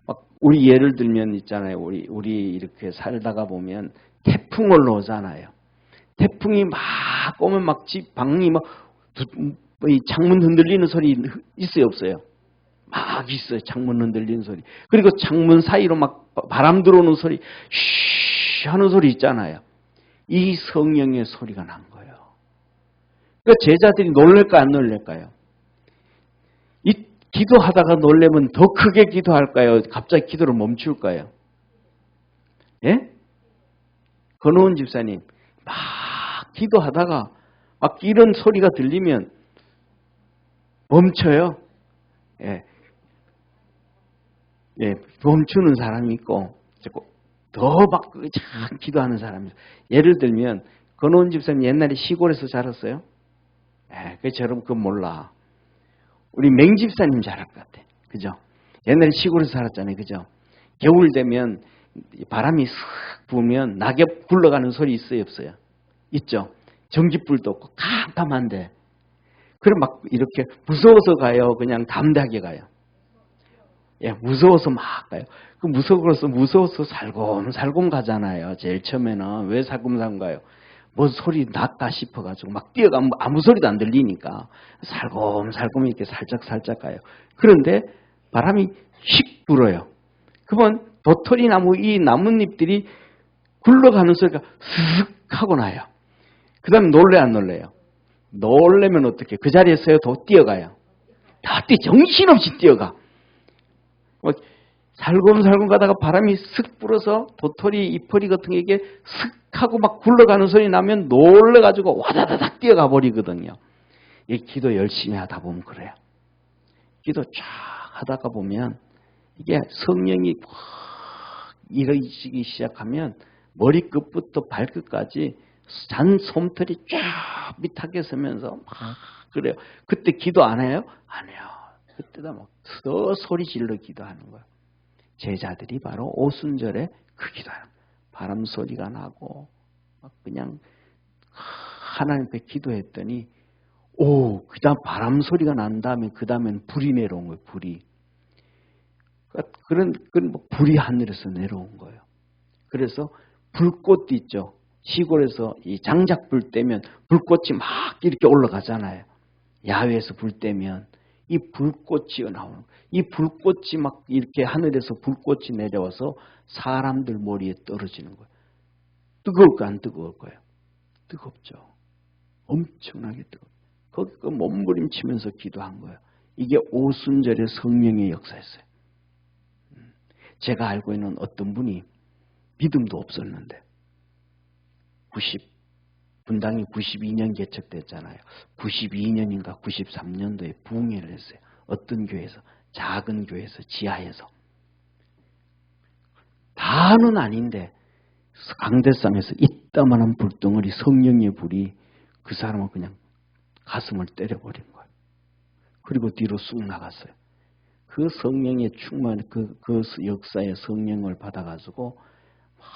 막 우리 예를 들면 있잖아요. 우리 이렇게 살다가 보면 태풍 올라오잖아요. 태풍이 막 오면 막 집 방이 막 창문 흔들리는 소리 있어요, 없어요? 막 있어요. 창문 흔들리는 소리. 그리고 창문 사이로 막 바람 들어오는 소리, 쉬 하는 소리 있잖아요. 이 성령의 소리가 난 거예요. 그러니까 제자들이 놀랄까 안 놀랄까요? 이 기도하다가 놀라면 더 크게 기도할까요? 갑자기 기도를 멈출까요? 예? 권호은 집사님, 막 기도하다가 막 이런 소리가 들리면 멈춰요. 예. 예, 멈추는 사람이 있고 더 막 참 기도하는 사람이 있어요. 예를 들면 권호은 집사님 옛날에 시골에서 자랐어요. 예, 그처럼 그건 몰라. 우리 맹 집사님 잘할 것 같아. 그죠? 옛날에 시골에서 살았잖아요. 그죠? 겨울 되면 바람이 슥 부으면 낙엽 굴러가는 소리 있어요, 없어요? 있죠? 전기불도 없고 깜깜한데 그럼 막 이렇게 무서워서 가요? 그냥 담대하게 가요? 예, 무서워서 막 가요. 그 무서워서 살곰살곰 가잖아요. 제일 처음에는. 왜 살곰살곰 가요? 뭐 소리 났다 싶어가지고 막 뛰어가면 아무 소리도 안 들리니까 살곰살곰 이렇게 살짝 가요. 그런데 바람이 휙 불어요. 그러면 도토리 나무 이 나뭇잎들이 굴러가는 소리가 슥 하고 나요. 그 다음에 놀래 안 놀래요? 놀래면 어떻게? 그 자리에서요 더 뛰어가요. 다 정신없이 뛰어가. 살금살금 가다가 바람이 슥 불어서 도토리 이파리 같은 게 이게 슥 하고 막 굴러가는 소리 나면 놀래가지고 와다다닥 뛰어가 버리거든요. 이 기도 열심히 하다 보면 그래요. 기도 쫙 하다가 보면 이게 성령이 확 일어지기 시작하면 머리끝부터 발끝까지 잔 솜털이 쫙 밑하게 서면서 막 그래요. 그때 기도 안 해요? 안 해요. 그때다 막 더 소리 질러 기도하는 거예요. 제자들이 바로 오순절에 그 기도하는 거예요. 바람 소리가 나고 막 그냥 하나님 앞에 기도했더니 그다음 바람 소리가 난 다음에 그 다음에는 불이 내려온 거예요. 불이. 그런 불이 하늘에서 내려온 거예요. 그래서 불꽃도 있죠. 시골에서 이 장작불 때면 불꽃이 막 이렇게 올라가잖아요. 야외에서 불 때면 이 불꽃이 나오는 거예요. 이 불꽃이 막 이렇게 하늘에서 불꽃이 내려와서 사람들 머리에 떨어지는 거예요. 뜨거울까 안 뜨거울 거예요? 뜨겁죠. 엄청나게 뜨겁죠. 거기 몸부림치면서 기도한 거예요. 이게 오순절의 성령의 역사였어요. 제가 알고 있는 어떤 분이 믿음도 없었는데 분당이 92년 개척됐잖아요. 92년인가 93년도에 부흥회를 했어요. 어떤 교회에서, 작은 교회에서, 지하에서. 다는 아닌데 강대상에서 이따만한 불덩어리 성령의 불이 그 사람을 그냥 가슴을 때려버린 거예요. 그리고 뒤로 쑥 나갔어요. 그 성령의 충만, 그 역사의 성령을 받아가지고 막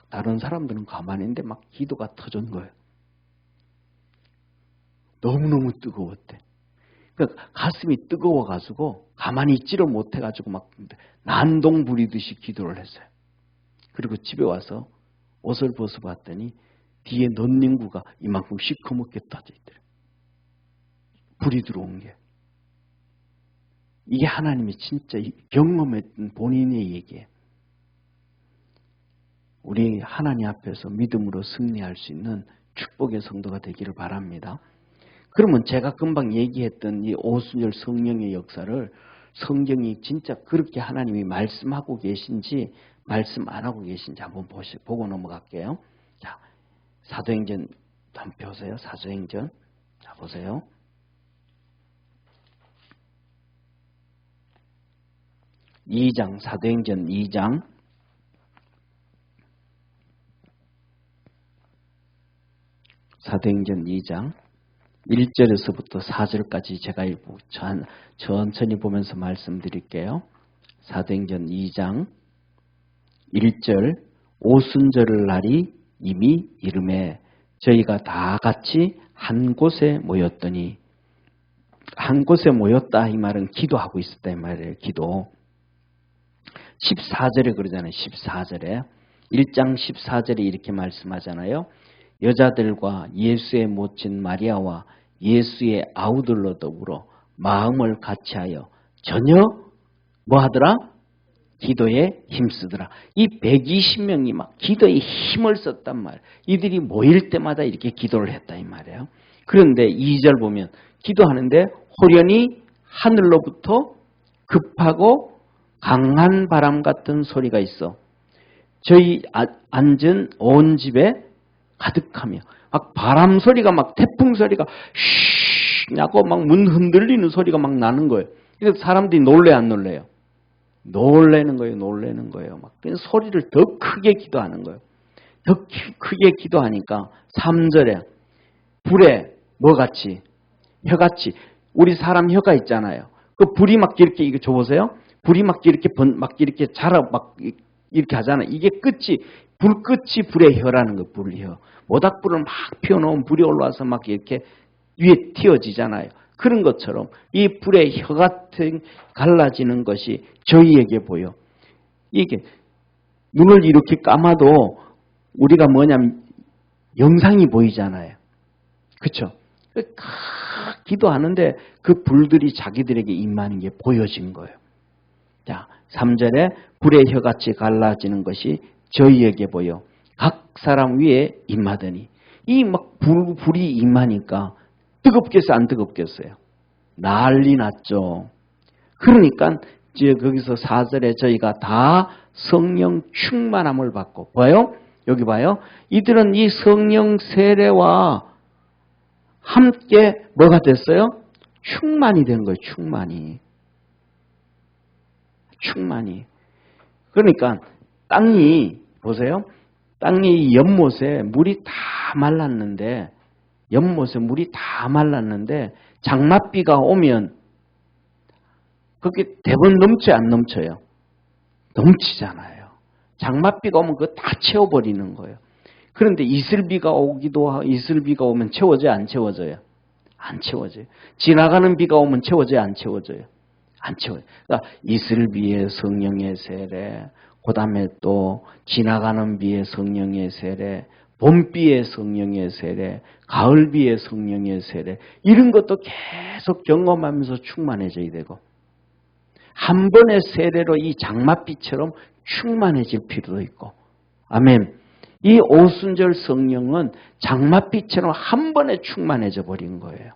다른 사람들은 가만히 있는데 막 기도가 터진 거예요. 너무너무 뜨거웠대. 그러니까 가슴이 뜨거워가지고 가만히 있지를 못해가지고 막 난동 부리듯이 기도를 했어요. 그리고 집에 와서 옷을 벗어봤더니 뒤에 넌닝구가 이만큼 시커멓게 떠져 있더래요. 불이 들어온 게. 이게 하나님이 진짜 경험했던 본인의 얘기예요. 우리 하나님 앞에서 믿음으로 승리할 수 있는 축복의 성도가 되기를 바랍니다. 그러면 제가 금방 얘기했던 이 오순절 성령의 역사를 성경이 진짜 그렇게 하나님이 말씀하고 계신지 말씀 안 하고 계신지 한번 보고 넘어갈게요. 자, 사도행전 한번 보세요. 사도행전. 자, 보세요. 사도행전 2장. 사도행전 2장 1절에서부터 4절까지 제가 천천히 보면서 말씀드릴게요. 사도행전 2장 1절 오순절 날이 이미 이름에 저희가 다 같이 한 곳에 모였더니, 한 곳에 모였다 이 말은 기도하고 있었다 이 말이에요. 기도. 14절에 그러잖아요. 14절에 1장 14절에 이렇게 말씀하잖아요. 여자들과 예수의 모친 마리아와 예수의 아우들로 더불어 마음을 같이하여 전혀 뭐 하더라? 기도에 힘쓰더라. 이 120명이 막 기도에 힘을 썼단 말이에요. 이들이 모일 때마다 이렇게 기도를 했다 이 말이에요. 그런데 2절 보면 기도하는데 호련히 하늘로부터 급하고 강한 바람 같은 소리가 있어 저희 앉은 온 집에 가득하며, 막 바람 소리가 막 태풍 소리가 쉬 하고 막 문 흔들리는 소리가 막 나는 거예요. 그래서 사람들이 놀래 안 놀래요? 놀래는 거예요. 막 소리를 더 크게 기도하는 거예요. 더 크게 기도하니까 3절에 불에 뭐같이? 혀같이. 우리 사람 혀가 있잖아요. 그 불이 막 이렇게 이거 줘보세요. 불이 막 이렇게 자라 막 이렇게 하잖아요. 이게 불끝이 불의 혀라는 거예요. 불의 혀. 모닥불을 막 피워놓으면 불이 올라와서 막 이렇게 위에 튀어지잖아요. 그런 것처럼 이 불의 혀 같은 갈라지는 것이 저희에게 보여. 이게 눈을 이렇게 감아도 우리가 뭐냐면 영상이 보이잖아요. 그렇죠? 기도하는데 그 불들이 자기들에게 임하는 게 보여진 거예요. 자, 3절에 불의 혀같이 갈라지는 것이 저희에게 보여 각 사람 위에 임하더니, 이 막 불이 임하니까 뜨겁겠어요? 안 뜨겁겠어요? 난리 났죠. 그러니까 이제 거기서 4절에 저희가 다 성령 충만함을 받고, 봐요? 여기 봐요. 이들은 이 성령 세례와 함께 뭐가 됐어요? 충만이 된 거예요. 충만이. 그러니까 땅이, 보세요. 땅이 연못에 물이 다 말랐는데, 장맛비가 오면 그게 대부분 넘쳐요, 안 넘쳐요? 넘치잖아요. 장맛비가 오면 그거 다 채워버리는 거예요. 그런데 이슬비가 오면 채워져요, 안 채워져요? 안 채워져요. 지나가는 비가 오면 채워져요, 안 채워져요? 안 채워요. 그러니까 이슬비의 성령의 세례, 그 다음에 또 지나가는 비의 성령의 세례, 봄비의 성령의 세례, 가을비의 성령의 세례, 이런 것도 계속 경험하면서 충만해져야 되고, 한 번의 세례로 이 장맛비처럼 충만해질 필요도 있고, 아멘. 이 오순절 성령은 장맛비처럼 한 번에 충만해져 버린 거예요.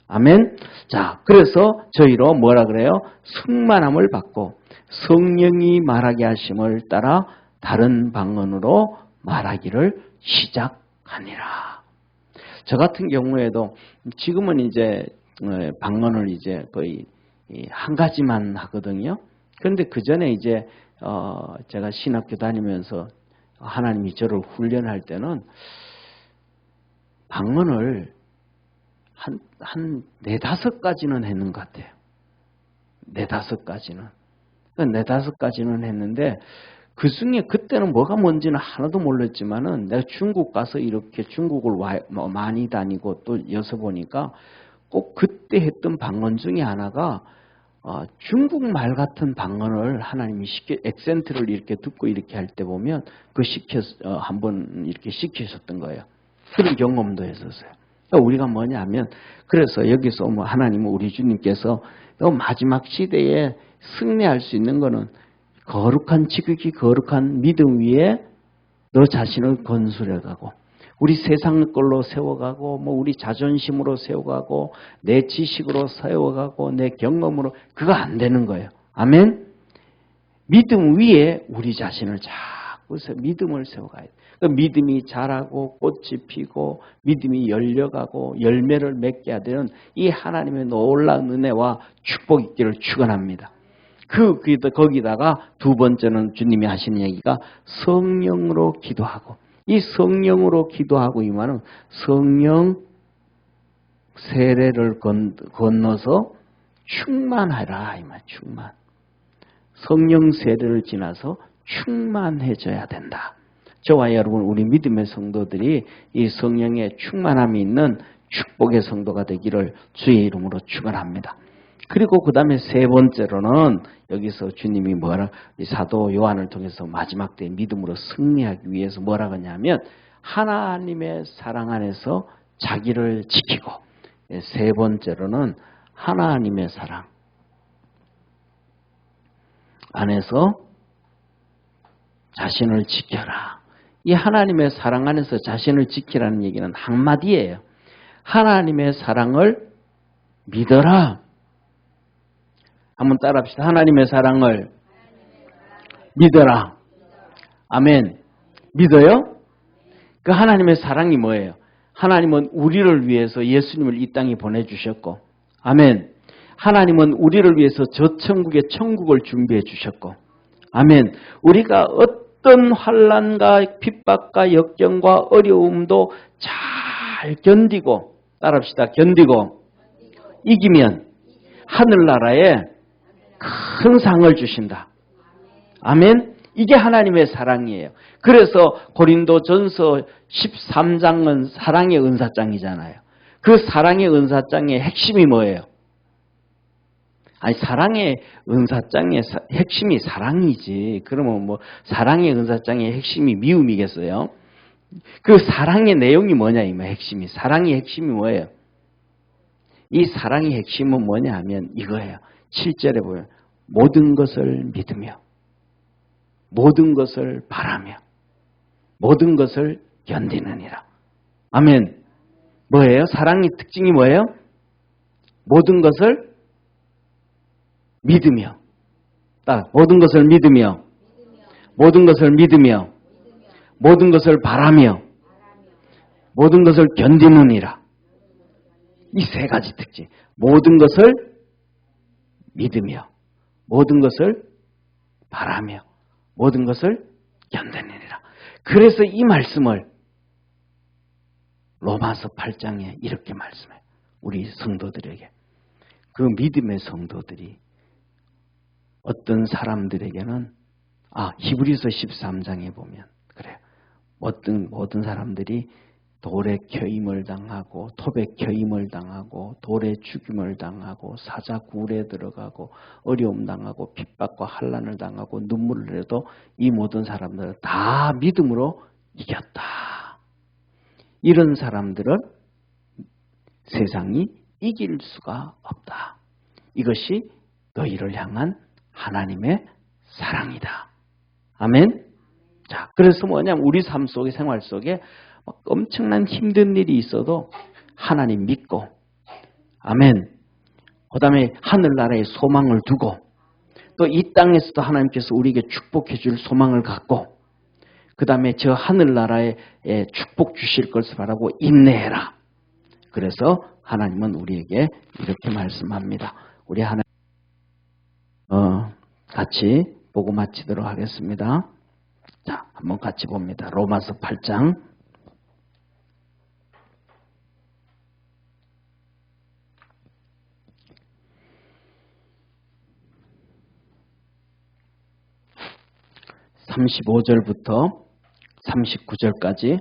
아멘. 자, 그래서 저희로 뭐라 그래요? 충만함을 받고 성령이 말하게 하심을 따라 다른 방언으로 말하기를 시작하니라. 저 같은 경우에도 지금은 이제 방언을 이제 거의 한 가지만 하거든요. 그런데 그 전에 이제 제가 신학교 다니면서 하나님이 저를 훈련할 때는 방언을 한 4-5가지는 했는 것 같아요. 4-5가지는. 4-5가지는 했는데 그 중에 그때는 뭐가 뭔지는 하나도 몰랐지만은 내가 중국 가서 이렇게 중국을 많이 다니고 또 여서보니까 꼭 그때 했던 방언 중에 하나가 중국말 같은 방언을 하나님이 액센트를 이렇게 듣고 이렇게 할 때 보면 한번 이렇게 시키셨던 거예요. 그런 경험도 했었어요. 그러니까 우리가 뭐냐면, 그래서 여기서 하나님은 우리 주님께서 마지막 시대에 승리할 수 있는 거는 지극히 거룩한 믿음 위에 너 자신을 건설해가고, 우리 세상 걸로 세워가고, 우리 자존심으로 세워가고, 내 지식으로 세워가고, 내 경험으로, 그거 안 되는 거예요. 아멘? 믿음 위에 우리 자신을 자꾸 믿음을 세워가야 돼요. 믿음이 자라고 꽃이 피고 믿음이 열려가고 열매를 맺게 하되는 이 하나님의 놀라운 은혜와 축복이 있기를 축원합니다. 거기다가 두 번째는 주님이 하시는 얘기가 성령으로 기도하고, 이 성령으로 기도하고 이 말은 성령 세례를 건너서 충만하라 이 말. 충만. 성령 세례를 지나서 충만해져야 된다. 저와 여러분, 우리 믿음의 성도들이 이 성령의 충만함이 있는 축복의 성도가 되기를 주의 이름으로 축원합니다. 그리고 그 다음에 세 번째로는 여기서 주님이 사도 요한을 통해서 마지막 때 믿음으로 승리하기 위해서 뭐라고 하냐면 하나님의 사랑 안에서 자기를 지키고, 세 번째로는 하나님의 사랑 안에서 자신을 지켜라. 이 하나님의 사랑 안에서 자신을 지키라는 얘기는 한마디예요. 하나님의 사랑을 믿어라. 한번 따라합시다. 하나님의 사랑을 믿어라. 아멘. 믿어요? 그 하나님의 사랑이 뭐예요? 하나님은 우리를 위해서 예수님을 이 땅에 보내주셨고, 아멘. 하나님은 우리를 위해서 저 천국의 천국을 준비해 주셨고, 아멘. 우리가 어떤 환난과 핍박과 역경과 어려움도 잘 견디고, 따라합시다. 견디고 이기면 하늘나라에 큰 상을 주신다. 아멘. 이게 하나님의 사랑이에요. 그래서 고린도전서 13장은 사랑의 은사장이잖아요. 그 사랑의 은사장의 핵심이 뭐예요? 사랑의 은사장의 핵심이 사랑이지. 그러면 사랑의 은사장의 핵심이 미움이겠어요? 그 사랑의 내용이 뭐냐, 핵심이. 사랑의 핵심이 뭐예요? 이 사랑의 핵심은 뭐냐 하면 이거예요. 7절에 보면 모든 것을 믿으며, 모든 것을 바라며, 모든 것을 견디느니라. 아멘. 뭐예요? 사랑의 특징이 뭐예요? 모든 것을 믿으며, 모든 것을 믿으며, 모든 것을 믿으며, 모든 것을 바라며, 모든 것을 견디느니라. 이 세 가지 특징. 모든 것을 믿으며, 모든 것을 바라며, 모든 것을 견디느니라. 그래서 이 말씀을 로마서 8장에 이렇게 말씀해요. 우리 성도들에게. 그 믿음의 성도들이 어떤 사람들에게는 히브리서 13장에 보면 그래요. 모든 사람들이 돌에 켜임을 당하고 톱에 켜임을 당하고 돌에 죽임을 당하고 사자굴에 들어가고 어려움 당하고 핍박과 환난을 당하고 눈물을 흘려도 이 모든 사람들은 다 믿음으로 이겼다. 이런 사람들은 세상이 이길 수가 없다. 이것이 너희를 향한 하나님의 사랑이다. 아멘. 자, 그래서 뭐냐면 우리 삶 속에 생활 속에 엄청난 힘든 일이 있어도 하나님 믿고, 아멘. 그 다음에 하늘나라에 소망을 두고, 또 이 땅에서도 하나님께서 우리에게 축복해 줄 소망을 갖고, 그 다음에 저 하늘나라에 축복 주실 것을 바라고 인내해라. 그래서 하나님은 우리에게 이렇게 말씀합니다. 우리 하나님 같이 보고 마치도록 하겠습니다. 자, 한번 같이 봅니다. 로마서 8장 35절부터 39절까지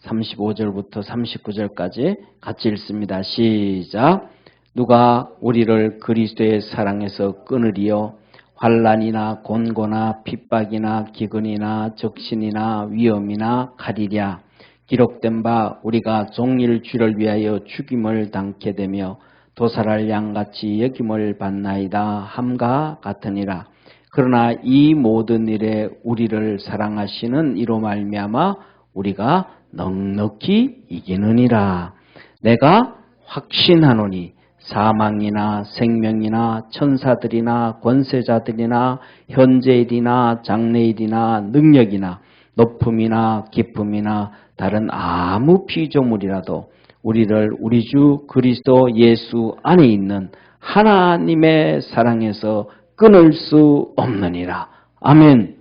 35절부터 39절까지 같이 읽습니다. 시작. 누가 우리를 그리스도의 사랑에서 끊으리요? 환난이나 곤고나 핍박이나 기근이나 적신이나 위험이나 칼이랴. 기록된 바 우리가 종일 주를 위하여 죽임을 당케 되며 도살할 양같이 여김을 받나이다 함과 같으니라. 그러나 이 모든 일에 우리를 사랑하시는 이로 말미암아 우리가 넉넉히 이기느니라. 내가 확신하노니 사망이나 생명이나 천사들이나 권세자들이나 현재일이나 장래일이나 능력이나 높음이나 깊음이나 다른 아무 피조물이라도 우리를 우리 주 그리스도 예수 안에 있는 하나님의 사랑에서 끊을 수 없느니라. 아멘.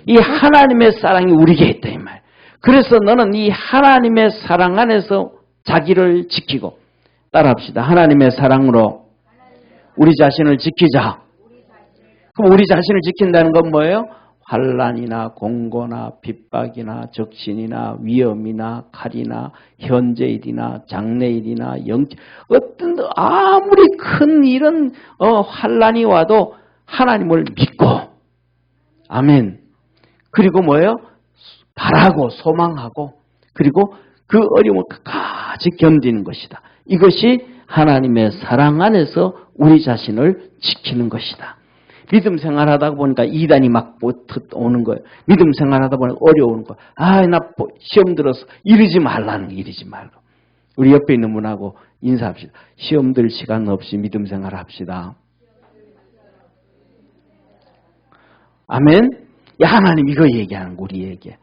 이 하나님의 사랑이 우리에게 있다 이 말. 그래서 너는 이 하나님의 사랑 안에서 자기를 지키고, 따라합시다. 하나님의 사랑으로 우리 자신을 지키자. 그럼 우리 자신을 지킨다는 건 뭐예요? 환난이나 공고나 핍박이나 적신이나 위험이나 칼이나 현재일이나 장래일이나 어떤 아무리 큰 이런 환난이 와도 하나님을 믿고, 아멘. 그리고 뭐예요? 바라고 소망하고, 그리고 그 어려움을 끝까지 견디는 것이다. 이것이 하나님의 사랑 안에서 우리 자신을 지키는 것이다. 믿음 생활하다 보니까 이단이 막 오는 거예요. 믿음 생활하다 보니까 어려운 거예요. 나 시험 들어서 이러지 말라는 거, 이러지 말고. 우리 옆에 있는 분하고 인사합시다. 시험 들 시간 없이 믿음 생활합시다. 아멘. 하나님 이거 얘기하는 거 우리에게.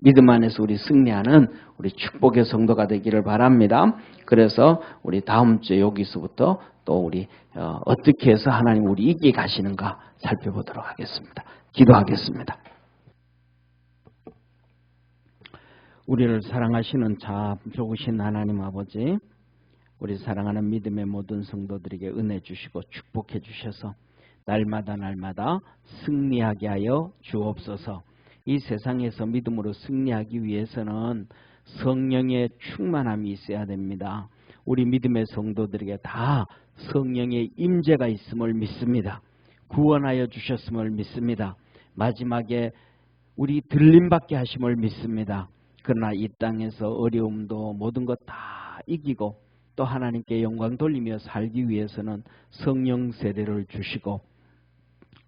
믿음 안에서 우리 승리하는 우리 축복의 성도가 되기를 바랍니다. 그래서 우리 다음 주에 여기서부터 또 우리 어떻게 해서 하나님 우리 이기게 가시는가 살펴보도록 하겠습니다. 기도하겠습니다. 우리를 사랑하시는 참 좋으신 하나님 아버지, 우리 사랑하는 믿음의 모든 성도들에게 은혜 주시고 축복해 주셔서 날마다 승리하게 하여 주옵소서. 이 세상에서 믿음으로 승리하기 위해서는 성령의 충만함이 있어야 됩니다. 우리 믿음의 성도들에게 다 성령의 임재가 있음을 믿습니다. 구원하여 주셨음을 믿습니다. 마지막에 우리 들림받게 하심을 믿습니다. 그러나 이 땅에서 어려움도 모든 것 다 이기고 또 하나님께 영광 돌리며 살기 위해서는 성령 세례를 주시고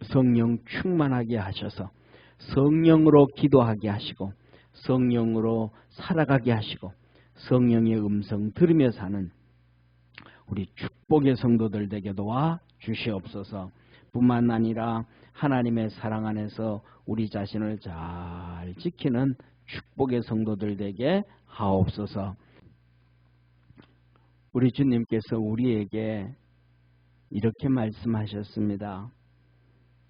성령 충만하게 하셔서 성령으로 기도하게 하시고 성령으로 살아가게 하시고 성령의 음성 들으며 사는 우리 축복의 성도들 되게 도와 주시옵소서. 뿐만 아니라 하나님의 사랑 안에서 우리 자신을 잘 지키는 축복의 성도들 되게 하옵소서. 우리 주님께서 우리에게 이렇게 말씀하셨습니다.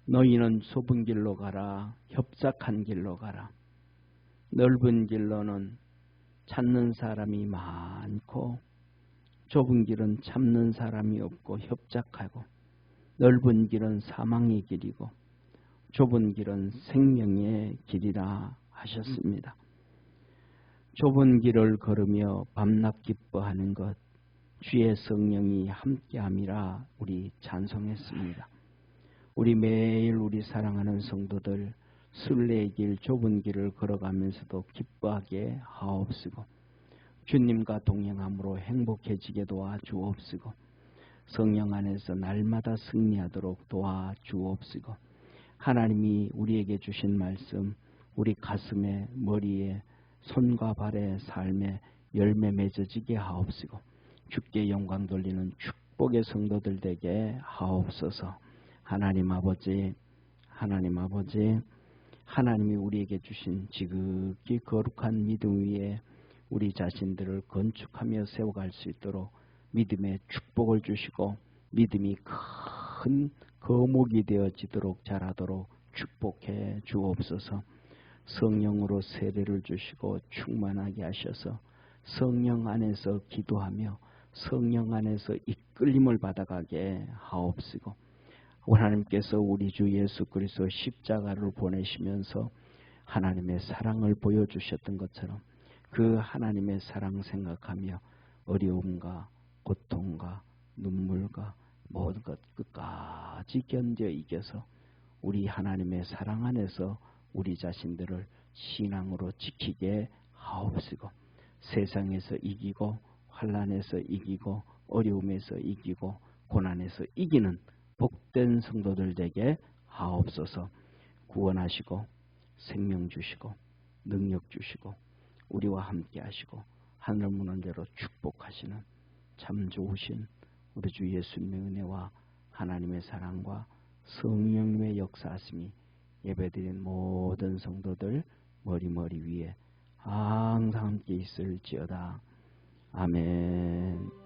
너희는 좁은 길로 가라. 협착한 길로 가라. 넓은 길로는 찾는 사람이 많고 좁은 길은 참는 사람이 없고 협착하고 넓은 길은 사망의 길이고 좁은 길은 생명의 길이라 하셨습니다. 좁은 길을 걸으며 밤낮 기뻐하는 것 주의 성령이 함께함이라 우리 찬송했습니다. 우리 매일 우리 사랑하는 성도들 순례의 길 좁은 길을 걸어가면서도 기뻐하게 하옵시고 주님과 동행함으로 행복해지게 도와주옵시고 성령 안에서 날마다 승리하도록 도와주옵시고 하나님이 우리에게 주신 말씀 우리 가슴에 머리에 손과 발의 삶에 열매 맺어지게 하옵시고 주께 영광 돌리는 축복의 성도들 되게 하옵소서. 하나님 아버지 하나님이 우리에게 주신 지극히 거룩한 믿음 위에 우리 자신들을 건축하며 세워갈 수 있도록 믿음의 축복을 주시고 믿음이 큰 거목이 되어지도록 자라도록 축복해 주옵소서. 성령으로 세례를 주시고 충만하게 하셔서 성령 안에서 기도하며 성령 안에서 이끌림을 받아가게 하옵시고 하나님께서 우리 주 예수 그리스도 십자가를 보내시면서 하나님의 사랑을 보여주셨던 것처럼 그 하나님의 사랑 생각하며 어려움과 고통과 눈물과 모든 것 끝까지 견뎌 이겨서 우리 하나님의 사랑 안에서 우리 자신들을 신앙으로 지키게 하옵시고 세상에서 이기고 환난에서 이기고 어려움에서 이기고 고난에서 이기는 복된 성도들 되게 하옵소서. 구원하시고 생명 주시고 능력 주시고 우리와 함께 하시고 하늘 무는 대로 축복하시는 참 좋으신 우리 주 예수님의 은혜와 하나님의 사랑과 성령님의 역사하심이 예배드린 모든 성도들 머리 위에 항상 함께 있을지어다. 아멘.